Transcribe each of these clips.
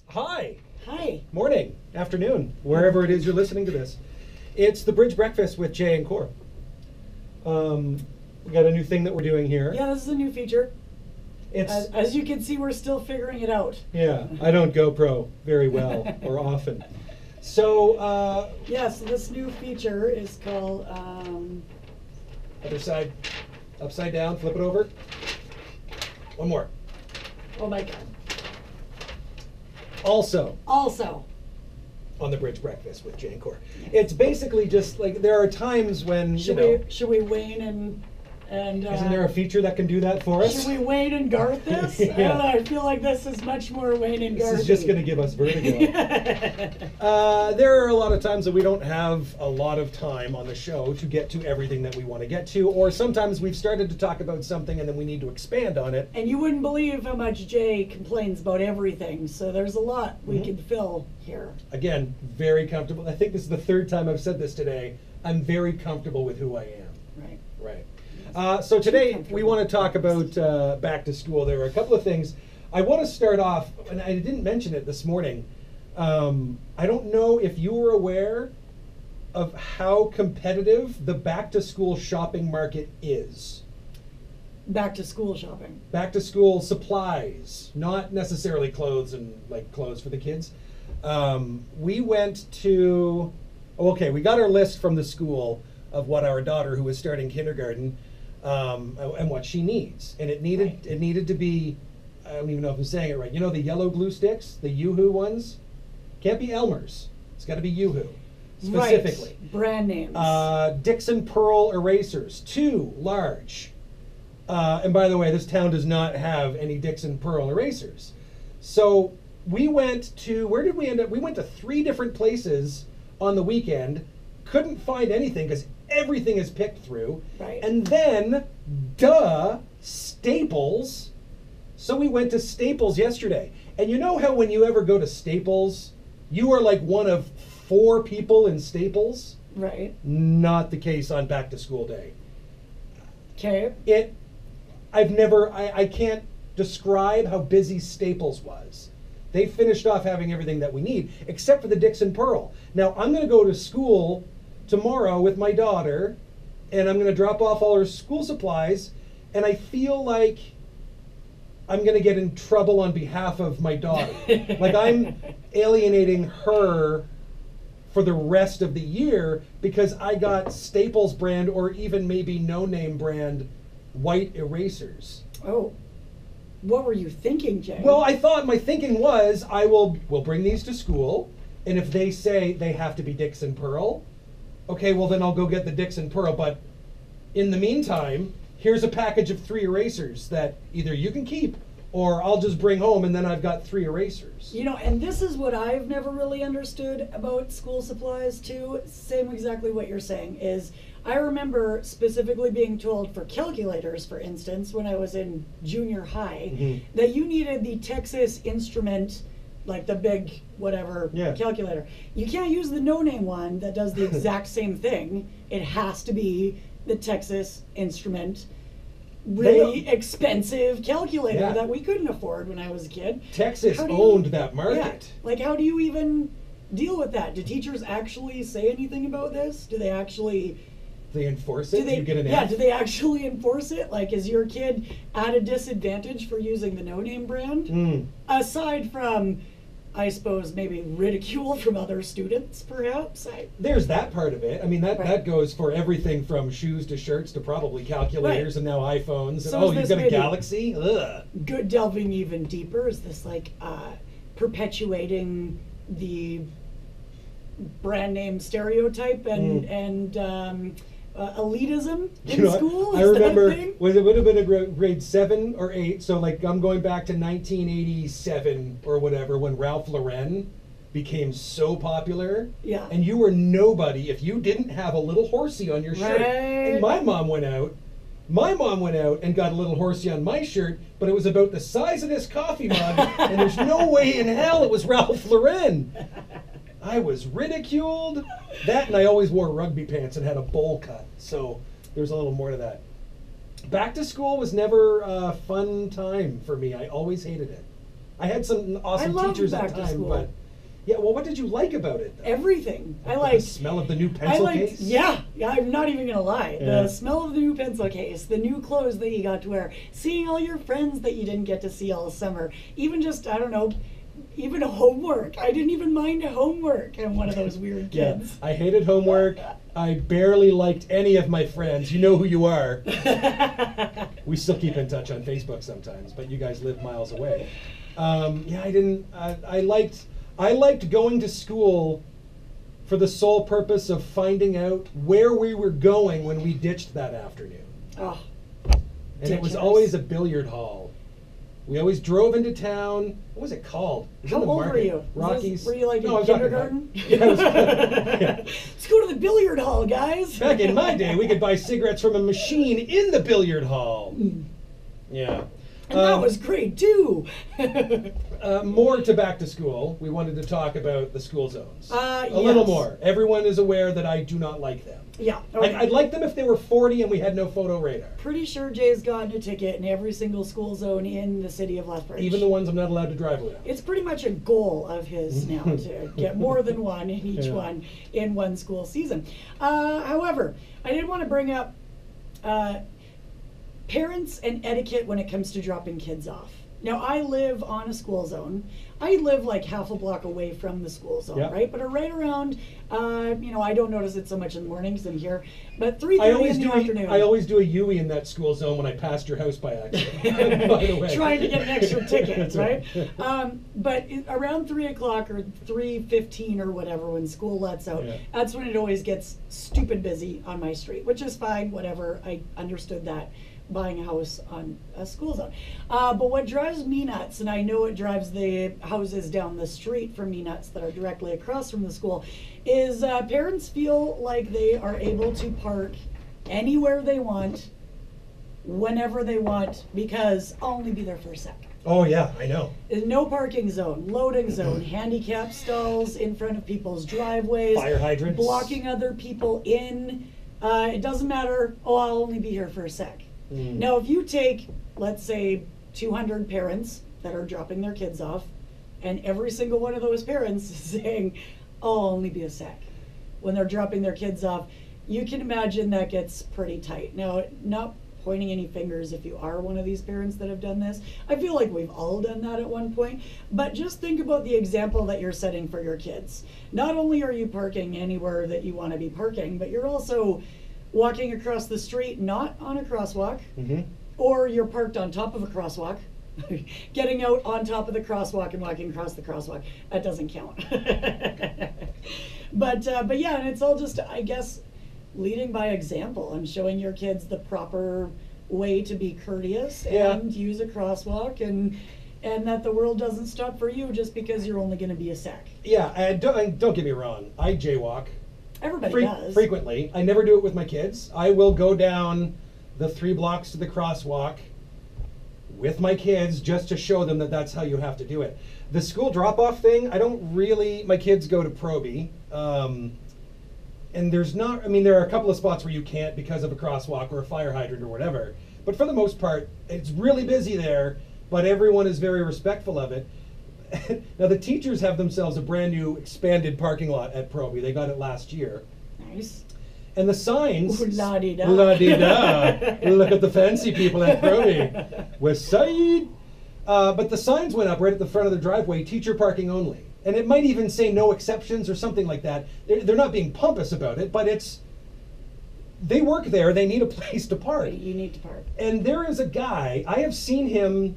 Hi. Hi. Morning, afternoon, wherever it is you're listening to this. It's the Bridge Breakfast with Jay and Cor. We got a new thing that we're doing here. Yeah, this is a new feature. It's As you can see, we're still figuring it out. yeah. I don't GoPro very well or often. So Yes, this new feature is called. other side, upside down, flip it over. One more. Oh my God. Also Also, on the Bridge Breakfast with Jay and Cor. It's basically just like there are times when should we Wayne and isn't there a feature that can do that for us? should we Wayne and Garth this? Yeah. I don't know. I feel like this is much more Wayne and Garth. This is just going to give us vertigo. There are a lot of times that we don't have a lot of time on the show to get to everything that we want to get to, or sometimes we've started to talk about something and then we need to expand on it. And you wouldn't believe how much Jay complains about everything. So there's a lot we could fill here. Again, very comfortable. I think this is the third time I've said this today. I'm very comfortable with who I am. Right. Right. So today we want to talk about back to school. There are a couple of things. I want to start off, and I didn't mention it this morning. I don't know if you were aware of how competitive the back to school shopping market is. Back to school shopping. Back to school supplies, not necessarily clothes and like clothes for the kids. We went to, we got our list from the school of what our daughter, who was starting kindergarten, and what she needs. And it needed to be, I don't even know if I'm saying it right. You know the yellow glue sticks, the Yoo-Hoo ones? Can't be Elmer's. It's got to be Yoo-Hoo specifically. Right. Brand names. Dixon Pearl erasers, 2 large. And by the way, this town does not have any Dixon Pearl erasers. So we went to, where did we end up? We went to 3 different places on the weekend. Couldn't find anything because everything is picked through. Right. And then, Staples. So we went to Staples yesterday. And you know how when you ever go to Staples, you are like one of 4 people in Staples? Right. Not the case on back to school day. Okay. I can't describe how busy Staples was. They finished off having everything that we need, except for the Dixon Pearl. Now, I'm going to go to school tomorrow with my daughter, and I'm going to drop off all her school supplies, and I feel like I'm going to get in trouble on behalf of my daughter. Like I'm alienating her for the rest of the year because I got Staples brand or even maybe no-name brand white erasers. Oh. What were you thinking, Jay? Well, my thinking was we'll bring these to school, and if they say they have to be Dixon Pearl, okay, well then I'll go get the Dixon Pearl, but in the meantime, here's a package of 3 erasers that either you can keep or I'll just bring home and then I've got 3 erasers. You know, and this is what I've never really understood about school supplies too. Same exactly what you're saying is I remember specifically being told for calculators, for instance, when I was in junior high, that you needed the Texas Instrument, like the big whatever calculator. You can't use the no-name one that does the exact same thing. It has to be the Texas Instrument, really expensive calculator that we couldn't afford when I was a kid. Texas owned that market. Yeah, like how do you even deal with that? Do teachers actually say anything about this? Do they actually... They enforce it? Do you get an yeah, F? do they actually enforce it? Like, is your kid at a disadvantage for using the no-name brand? Aside from, I suppose, maybe ridicule from other students, perhaps? There's that part of it. I mean, that goes for everything from shoes to shirts to probably calculators and now iPhones. So and, you've got a Galaxy? Ugh. Good, delving even deeper, is this like perpetuating the brand name stereotype and elitism in school? I remember it would have been a grade 7 or 8, so like I'm going back to 1987 or whatever when Ralph Lauren became so popular. Yeah. And you were nobody if you didn't have a little horsey on your shirt. And my mom went out and got a little horsey on my shirt, but it was about the size of this coffee mug, and there's no way in hell it was Ralph Lauren. I was ridiculed. That, and I always wore rugby pants and had a bowl cut. So there's a little more to that. Back to school was never a fun time for me. I always hated it. I had some awesome loved teachers at back the to time, school. but yeah. Well, what did you like about it? Though? Everything. I The liked smell of the new pencil case. Yeah, I'm not even gonna lie. Yeah. The smell of the new pencil case, the new clothes that you got to wear, seeing all your friends that you didn't get to see all summer, even just, I don't know, even homework. I didn't even mind homework. I'm one of those weird Yeah, kids. I hated homework. I barely liked any of my friends. You know who you are. We still keep in touch on Facebook sometimes, but you guys live miles away. Yeah, I didn't. I liked going to school for the sole purpose of finding out where we were going when we ditched that afternoon. Oh, And it was ditchers. always a billiard hall. We always drove into town. What was it called? It was how in the old were market. you? Was this- Rockies. Were you like No, I in was talking kindergarten? about- Yeah, I was- yeah. Let's go to the billiard hall, guys. Back in my day, we could buy cigarettes from a machine in the billiard hall. Yeah. And that was grade 2. More to back to school. We wanted to talk about the school zones. A little Yes. more. Everyone is aware that I do not like them. Yeah. Okay. I'd like them if they were 40 and we had no photo radar. Pretty sure Jay's gotten a ticket in every single school zone in the city of Lethbridge. Even the ones I'm not allowed to drive around. It's pretty much a goal of his now to get more than one in each Yeah. one in one school season. However, I did want to bring up parents and etiquette when it comes to dropping kids off. Now, I live on a school zone. I live like half a block away from the school zone, Yeah. right? But right around, I don't notice it so much in the mornings in here. But 3:30 I always in the do. afternoon. I always do a Yui in that school zone when I passed your house by accident. By the way, Trying to get an extra ticket, That's right? But around 3 o'clock or 3:15 or whatever, when school lets out, Yeah. that's when it always gets stupid busy on my street, which is fine, whatever. I understood that buying a house on a school zone. But what drives me nuts, and I know it drives the houses down the street from me nuts that are directly across from the school, is parents feel like they are able to park anywhere they want, whenever they want, because I'll only be there for a sec. Oh yeah, I know. There's no parking zone, loading zone, handicap stalls in front of people's driveways, Fire hydrants. blocking other people in. It doesn't matter. Oh, I'll only be here for a sec. Now, if you take, let's say, 200 parents that are dropping their kids off, and every single one of those parents is saying, oh, I'll only be a sec, when they're dropping their kids off, you can imagine that gets pretty tight. Now, not pointing any fingers if you are one of these parents that have done this. I feel like we've all done that at one point, but just think about the example that you're setting for your kids. Not only are you parking anywhere that you want to be parking, but you're also walking across the street not on a crosswalk, or you're parked on top of a crosswalk, getting out on top of the crosswalk and walking across the crosswalk. That doesn't count. But yeah, and it's all just, I guess, leading by example and showing your kids the proper way to be courteous Yeah. and use a crosswalk, and that the world doesn't stop for you just because you're only going to be a sec. Yeah, and don't get me wrong. I jaywalk. Everybody does. Frequently. I never do it with my kids. I will go down the 3 blocks to the crosswalk with my kids just to show them that that's how you have to do it. The school drop-off thing, I don't really, my kids go to Proby. And there's not, I mean, there are a couple of spots where you can't because of a crosswalk or a fire hydrant or whatever. But for the most part, it's really busy there, but everyone is very respectful of it. Now, the teachers have themselves a brand new expanded parking lot at Proby. They got it last year. Nice. And the signs. Ooh, la-di-da. La-di-da. Look at the fancy people at Proby. West Side. But the signs went up right at the front of the driveway, teacher parking only. And it might even say no exceptions or something like that. They're not being pompous about it, but it's. They work there, they need a place to park. You need to park. And there is a guy, I have seen him.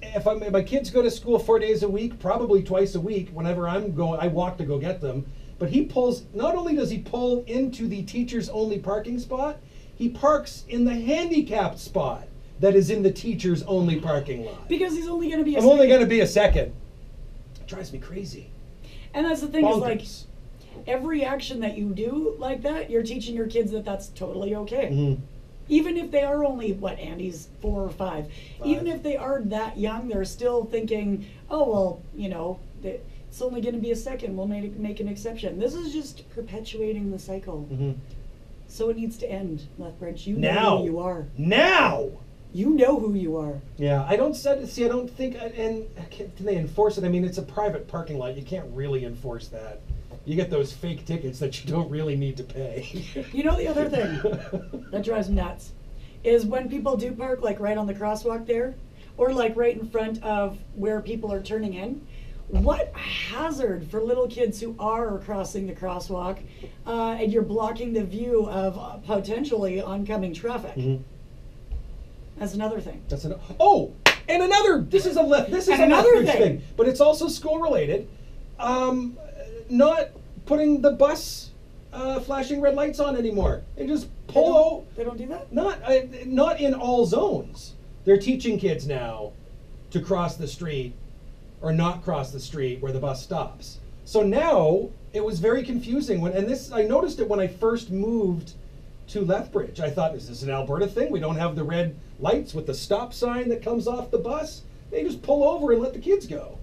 If my kids go to school 4 days a week, probably twice a week, whenever I'm going, I walk to go get them. But he pulls, not only does he pull into the teachers only parking spot, he parks in the handicapped spot that is in the teachers only parking lot. Because he's only going to be a I'm only going to be a second. It drives me crazy. And that's the thing is, like, Bonkers. every action that you do like that, you're teaching your kids that that's totally okay. Mhm. Even if they are only, what, Andy's 4 or 5. 5. Even if they are that young, they're still thinking, oh, well, it's only going to be a second. We'll make an exception. This is just perpetuating the cycle. Mhm. So it needs to end, Lethbridge. You Now. know who you are. Now! You know who you are. Yeah, I don't see. I don't think, and can they enforce it? I mean, it's a private parking lot. You can't really enforce that. You get those fake tickets that you don't really need to pay. You know the other thing that drives me nuts is when people do park like right on the crosswalk there, or like right in front of where people are turning in. What hazard for little kids who are crossing the crosswalk, and you're blocking the view of potentially oncoming traffic. Mhm. That's another thing. That's an and another. This is And another another thing. thing. But it's also school related. Not putting the bus flashing red lights on anymore. They just pull. They don't do that? Not in all zones. They're teaching kids now to cross the street or not cross the street where the bus stops. So now it was very confusing I noticed it when I first moved to Lethbridge. I thought, is this an Alberta thing? We don't have the red lights with the stop sign that comes off the bus. They just pull over and let the kids go.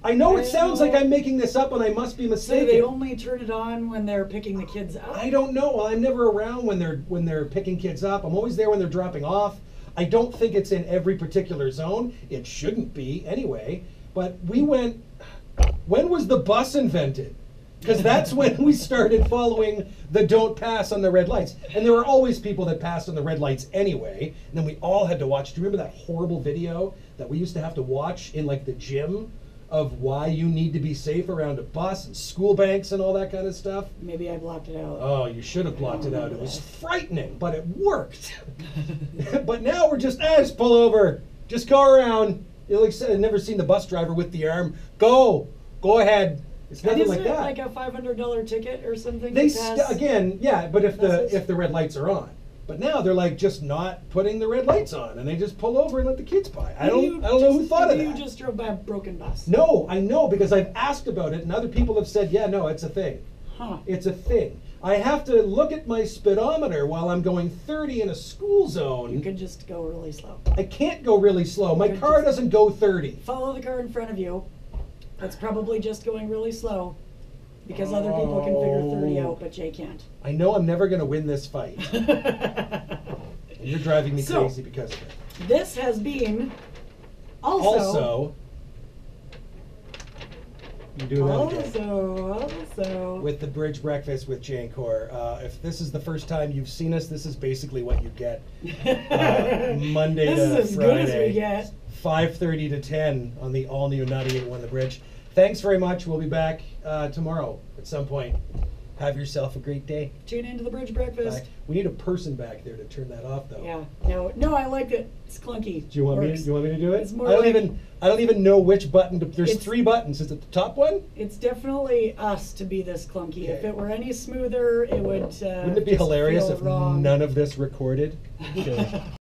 I know it sounds like I'm making this up and I must be So mistaken. they only turn it on when they're picking the kids up? I don't know. I'm never around when they're picking kids up. I'm always there when they're dropping off. I don't think it's in every particular zone. It shouldn't be anyway. But we went. When was the bus invented? Because that's when we started following the don't pass on the red lights. And there were always people that passed on the red lights anyway. And then we all had to watch. Do you remember that horrible video that we used to have to watch in like the gym of why you need to be safe around a bus and school banks and all that kind of stuff? Maybe I blocked it out. Oh, you should have blocked it out. It was frightening, but it worked. But now we're just pull over. Just go around. I've never seen the bus driver with the arm. Go ahead. It's And nothing isn't like it that. like a $500 ticket or something? They to pass? again, yeah, but if buses? the red lights are on. But now they're like just not putting the red lights on, and they just pull over and let the kids by. I don't know who thought of that. You just drove by a broken bus. No, I know because I've asked about it, and other people have said, yeah, no, it's a thing. Huh. It's a thing. I have to look at my speedometer while I'm going 30 in a school You zone. could just go really slow. I can't go really slow. My You're car just- doesn't go 30. Follow the car in front of you. That's probably just going really slow because other people can figure 30 Oh. out, but Jay can't. I know I'm never going to win this fight. And you're driving me So- crazy because of it. This has been also You do that again. also With the Bridge Breakfast with Jay and Core. If this is the first time you've seen us, this is basically what you get. Monday This to is as Friday. good as we get. 5:30 to 10 on the all-new 98.1 The Bridge. Thanks very much. We'll be back tomorrow at some point. Have yourself a great day. Tune into the Bridge Breakfast. Bye. We need a person back there to turn that off, though. Yeah. No, I like it. It's clunky. Do you want me? Works. Do you want me to do it? It's more I don't like- even know which button to. There's It's- 3 buttons. Is it the top one? It's definitely us to be this clunky. If Okay. it were any smoother, it would. Wouldn't it be just hilarious feel if wrong. none of this recorded?